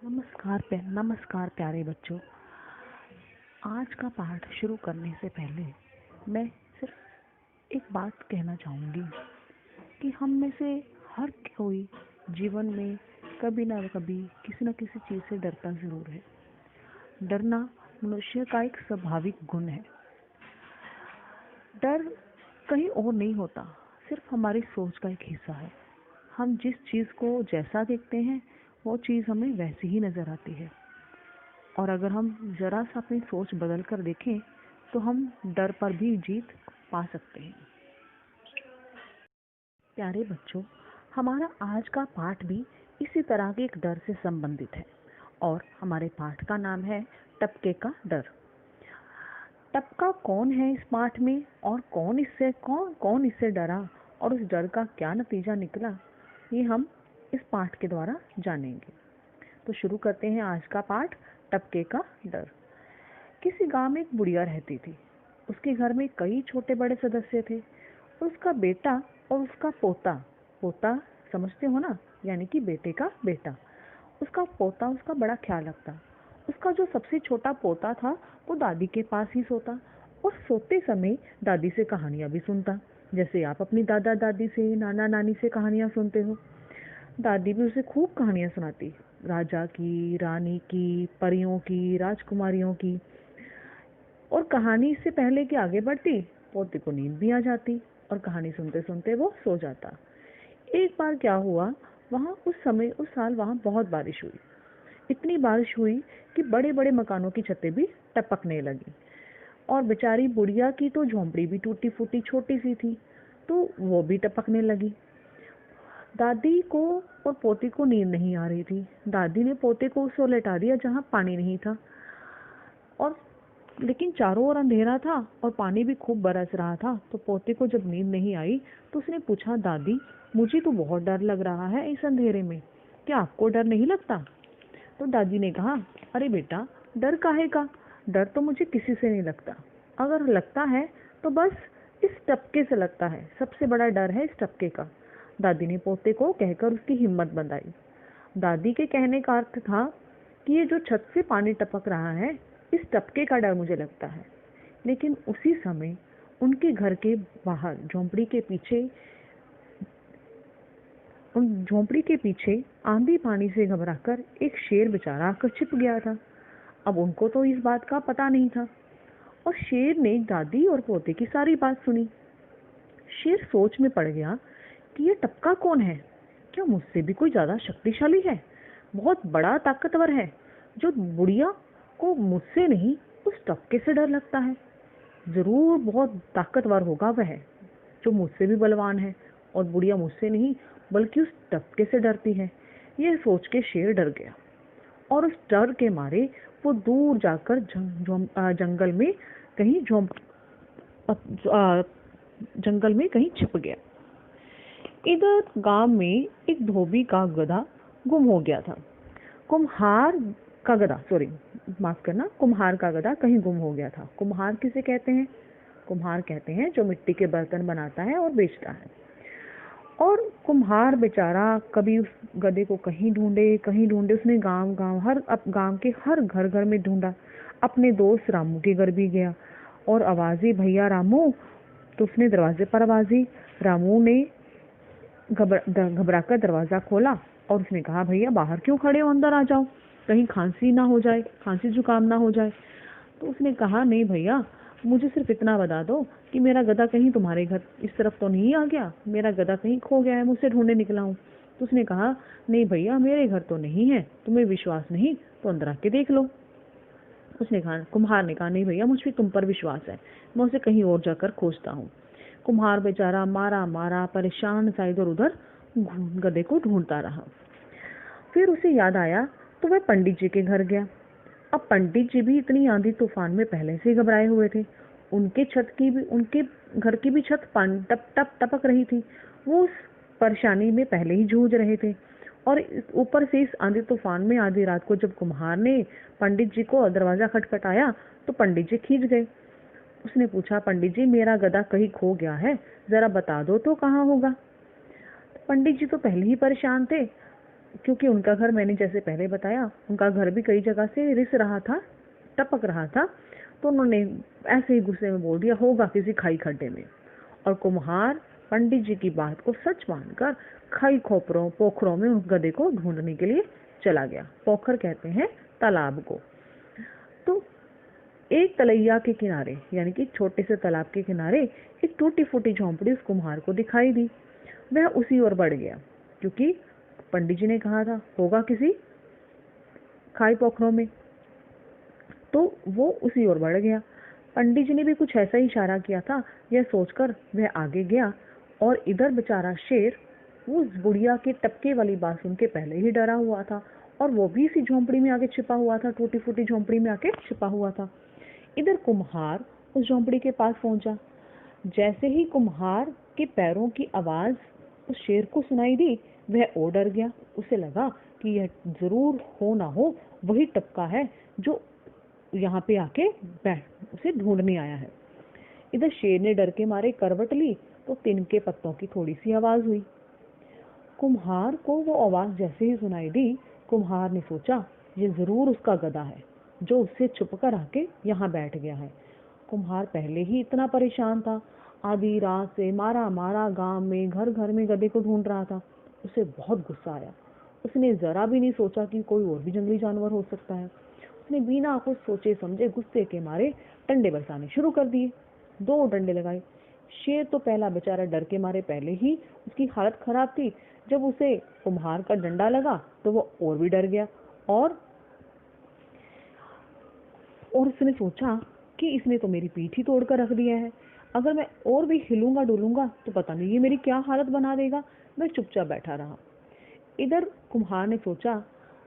नमस्कार प्यारे बच्चों। आज का पाठ शुरू करने से पहले मैं सिर्फ एक बात कहना चाहूँगी कि हम में से हर कोई जीवन में कभी ना कभी किसी न किसी चीज़ से डरता ज़रूर है। डरना मनुष्य का एक स्वाभाविक गुण है। डर कहीं और नहीं होता, सिर्फ हमारी सोच का एक हिस्सा है। हम जिस चीज़ को जैसा देखते हैं वो चीज़ हमें वैसी ही नज़र आती है। और अगर हम ज़रा सा अपनी सोच बदल कर देखें तो हम डर पर भी जीत पा सकते हैं। प्यारे बच्चों, हमारा आज का पाठ भी इसी तरह के एक डर से संबंधित है और हमारे पाठ का नाम है टपके का डर। टपका कौन है इस पाठ में और कौन इससे डरा और उस डर का क्या नतीजा निकला, ये हम इस पाठ के द्वारा जानेंगे। तो शुरू करते हैं आज का पाठ, टपके का डर। किसी गांव में एक बुढ़िया रहती थी। उसके घर में कई छोटे बड़े सदस्य थे। उसका बेटा और उसका पोता, पोता समझते हो ना, यानी कि बेटे का बेटा। उसका पोता उसका बड़ा ख्याल रखता। उसका जो सबसे छोटा पोता था वो दादी के पास ही सोता और सोते समय दादी से कहानियां भी सुनता, जैसे आप अपनी दादा दादी से, नाना नानी से कहानियां सुनते हो। दादी भी उसे खूब कहानियां सुनाती, राजा की, रानी की, परियों की, राजकुमारियों की। और कहानी से पहले कि आगे बढ़ती, पोते को नींद भी आ जाती और कहानी सुनते सुनते वो सो जाता। एक बार क्या हुआ, उस साल वहाँ बहुत बारिश हुई। इतनी बारिश हुई कि बड़े बड़े मकानों की छतें भी टपकने लगी और बेचारी बुढ़िया की तो झोंपड़ी भी टूटी फूटी छोटी सी थी, तो वो भी टपकने लगी। दादी को और पोते को नींद नहीं आ रही थी। दादी ने पोते को उस ओर लेटा दिया जहाँ पानी नहीं था, और लेकिन चारों ओर अंधेरा था और पानी भी खूब बरस रहा था। तो पोते को जब नींद नहीं आई तो उसने पूछा, दादी मुझे तो बहुत डर लग रहा है इस अंधेरे में, क्या आपको डर नहीं लगता? तो दादी ने कहा, अरे बेटा, डर काहे का? डर तो मुझे किसी से नहीं लगता। अगर लगता है तो बस इस टपके से लगता है, सबसे बड़ा डर है इस टपके का। दादी ने पोते को कहकर उसकी हिम्मत बंधाई। दादी के कहने का अर्थ था कि ये जो छत से पानी टपक रहा है, इस टपके का डर मुझे लगता है। लेकिन उसी समय उनके घर के बाहर झोंपड़ी के पीछे आंधी पानी से घबराकर एक शेर बेचारा आकर छिप गया था। अब उनको तो इस बात का पता नहीं था और शेर ने दादी और पोते की सारी बात सुनी। शेर सोच में पड़ गया कि ये टपका कौन है? क्या मुझसे भी कोई ज्यादा शक्तिशाली है, बहुत बड़ा ताकतवर है, जो बुढ़िया को मुझसे नहीं उस टपके से डर लगता है? जरूर बहुत ताकतवर होगा वह, जो मुझसे भी बलवान है, और बुढ़िया मुझसे नहीं बल्कि उस टपके से डरती है। यह सोच के शेर डर गया और उस डर के मारे वो दूर जाकर जंगल में कहीं जंगल में कहीं छिप गया। इधर गांव में एक धोबी का गधा गुम हो गया था। कुम्हार का गधा, सॉरी माफ करना, कुम्हार का गधा कहीं गुम हो गया था। कुम्हार किसे कहते हैं? कुम्हार कहते हैं जो मिट्टी के बर्तन बनाता है और बेचता है। और कुम्हार बेचारा कभी उस गधे को कहीं ढूंढे उसने गांव के हर घर घर में ढूंढा। अपने दोस्त रामू के घर भी गया और आवाज़ी, भैया रामू। तो उसने दरवाजे पर आवाज़ी। रामू ने घबराकर दरवाजा खोला और उसने कहा, भैया बाहर क्यों खड़े हो, अंदर आ जाओ, कहीं खांसी जुकाम ना हो जाए। तो उसने कहा, नहीं भैया, मुझे सिर्फ इतना बता दो कि मेरा गधा कहीं तुम्हारे घर इस तरफ तो नहीं आ गया, मेरा गधा कहीं खो गया है, मुझसे ढूंढने निकला हूँ। तो उसने कहा, नहीं भैया, मेरे घर तो नहीं है, तुम्हें विश्वास नहीं तो अंदर आके देख लो। कुम्हार ने कहा, नहीं भैया, मुझ पर तुम पर विश्वास है, मैं उसे कहीं और जाकर खोजता हूँ। कुम्हार बेचारा मारा परेशान सा इधर उधर गधे को ढूंढता रहा। फिर उसे याद आया तो वह पंडित जी के घर गया। अब पंडित जी भी इतनी आंधी तूफान में पहले से घबराए हुए थे। उनके घर की भी छत पानी टप टप टपक रही थी। वो उस परेशानी में पहले ही जूझ रहे थे और ऊपर से इस आंधी तूफान में आधी रात को जब कुम्हार ने पंडित जी को दरवाजा खटखटाया तो पंडित जी खींच गए। उसने पूछा, पंडित जी, मेरा गधा कहीं खो गया है, जरा बता दो तो कहाँ होगा। पंडित जी तो पहले ही परेशान थे, क्योंकि उनका घर, मैंने जैसे पहले बताया, उनका घर भी कई जगह से रिस रहा था, टपक रहा था, तो उन्होंने ऐसे ही गुस्से में बोल दिया, होगा किसी खाई खड्डे में। और कुम्हार पंडित जी की बात को सच मानकर खाई खोपरों पोखरों में उस गधे को ढूंढने के लिए चला गया। पोखर कहते हैं तालाब को। तो एक तलैया के किनारे, यानी कि छोटे से तालाब के किनारे, एक टूटी फूटी झोंपड़ी उस कुम्हार को दिखाई दी। वह उसी ओर बढ़ गया, क्योंकि पंडित जी ने कहा था होगा किसी खाई पोखरों में, तो वो उसी ओर बढ़ गया। पंडित जी ने भी कुछ ऐसा ही इशारा किया था, यह सोचकर वह आगे गया। और इधर बेचारा शेर उस बुढ़िया के टपके वाली बात सुन के पहले ही डरा हुआ था, और वो भी इसी झोंपड़ी में आके छिपा हुआ था, टूटी फूटी झोंपड़ी में आके छिपा हुआ था। इधर कुम्हार उस झोंपड़ी के पास पहुंचा। जैसे ही कुम्हार के पैरों की आवाज उस शेर को सुनाई दी, वह और डर गया। उसे लगा कि यह जरूर हो ना हो वही टपका है जो यहाँ पे आके उसे ढूंढने आया है। इधर शेर ने डर के मारे करवट ली, तो तिनके पत्तों की थोड़ी सी आवाज हुई। कुम्हार को वो आवाज जैसे ही सुनाई दी, कुम्हार ने सोचा ये जरूर उसका गधा है जो उससे छुपकर आके यहाँ बैठ गया है। कुम्हार पहले ही इतना परेशान था, आधी रात से मारा मारा गांव में घर घर में गधे को ढूंढ रहा था। उसे बहुत गुस्सा आया। उसने जरा भी नहीं सोचा कि कोई और भी जंगली जानवर हो सकता है। उसने बिना कुछ सोचे समझे गुस्से के मारे डंडे बरसाने शुरू कर दिए। 2 डंडे लगाए। शेर तो पहला बेचारा डर के मारे पहले ही उसकी हालत खराब थी। जब उसे कुम्हार का डंडा लगा तो वो और भी डर गया, और उसने सोचा कि इसने तो मेरी पीठ ही तोड़कर रख दिया है। अगर मैं और भी हिलूंगा डुलूंगा तो पता नहीं ये मेरी क्या हालत बना देगा। मैं चुपचाप बैठा रहा। इधर कुम्हार ने सोचा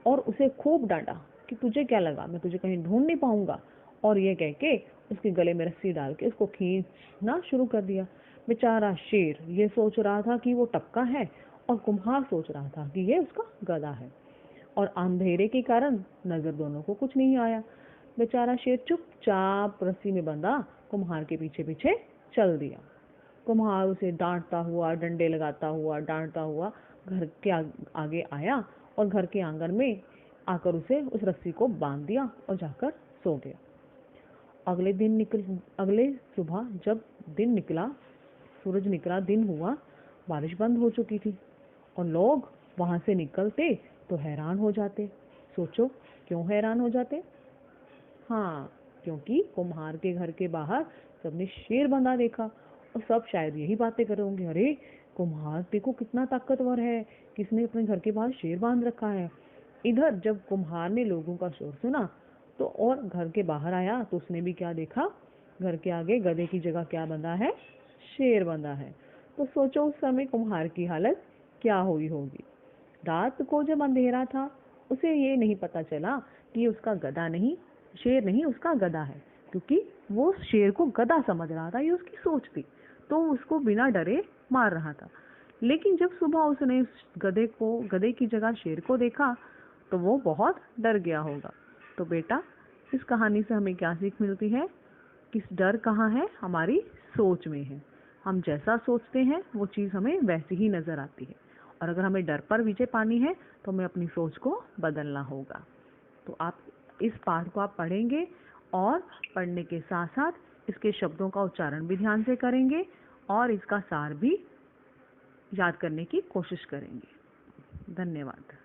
और उसे खूब डांटा कि तुझे क्या लगा मैं तुझे कहीं ढूंढ नहीं पाऊंगा। और ये कह के उसके गले में रस्सी डाल के उसको खींचना शुरू कर दिया। बेचारा शेर ये सोच रहा था कि वो टपका है, और कुम्हार सोच रहा था कि ये उसका गधा है। और अंधेरे के कारण नजर दोनों को कुछ नहीं आया। बेचारा शेर चुपचाप रस्सी में बंधा कुम्हार के पीछे पीछे चल दिया। कुम्हार उसे डांटता हुआ, डंडे लगाता हुआ, डांटता हुआ घर के आगे आया, और घर के आंगन में आकर उसे उस रस्सी को बांध दिया और जाकर सो गया। अगले सुबह जब दिन निकला, सूरज निकला, दिन हुआ, बारिश बंद हो चुकी थी, और लोग वहां से निकलते तो हैरान हो जाते। सोचो क्यों हैरान हो जाते? हाँ, क्योंकि कुम्हार के घर के बाहर सबने शेर बंधा देखा, और सब शायद यही बातें कर रहे होंगे, अरे कुम्हार देखो कितना ताकतवर है, किसने अपने घर के बाहर शेर बांध रखा है। इधर जब कुम्हार ने लोगों का शोर सुना तो और घर के बाहर आया, तो उसने भी क्या देखा, घर के आगे गधे की जगह क्या बंधा है, शेर बंधा है। तो सोचो उस समय कुम्हार की हालत क्या हुई होगी। रात को जब अंधेरा था, उसे ये नहीं पता चला कि उसका गधा नहीं, शेर नहीं, उसका गधा है, क्योंकि वो शेर को गधा समझ रहा था, ये उसकी सोच थी, तो उसको बिना डरे मार रहा था। लेकिन जब सुबह उसने गधे की जगह शेर को देखा तो वो बहुत डर गया होगा। तो बेटा, इस कहानी से हमें क्या सीख मिलती है? कि डर कहाँ है? हमारी सोच में है। हम जैसा सोचते हैं वो चीज़ हमें वैसी ही नजर आती है, और अगर हमें डर पर विजय पानी है तो हमें अपनी सोच को बदलना होगा। तो आप इस पाठ को आप पढ़ेंगे, और पढ़ने के साथ साथ इसके शब्दों का उच्चारण भी ध्यान से करेंगे, और इसका सार भी याद करने की कोशिश करेंगे। धन्यवाद।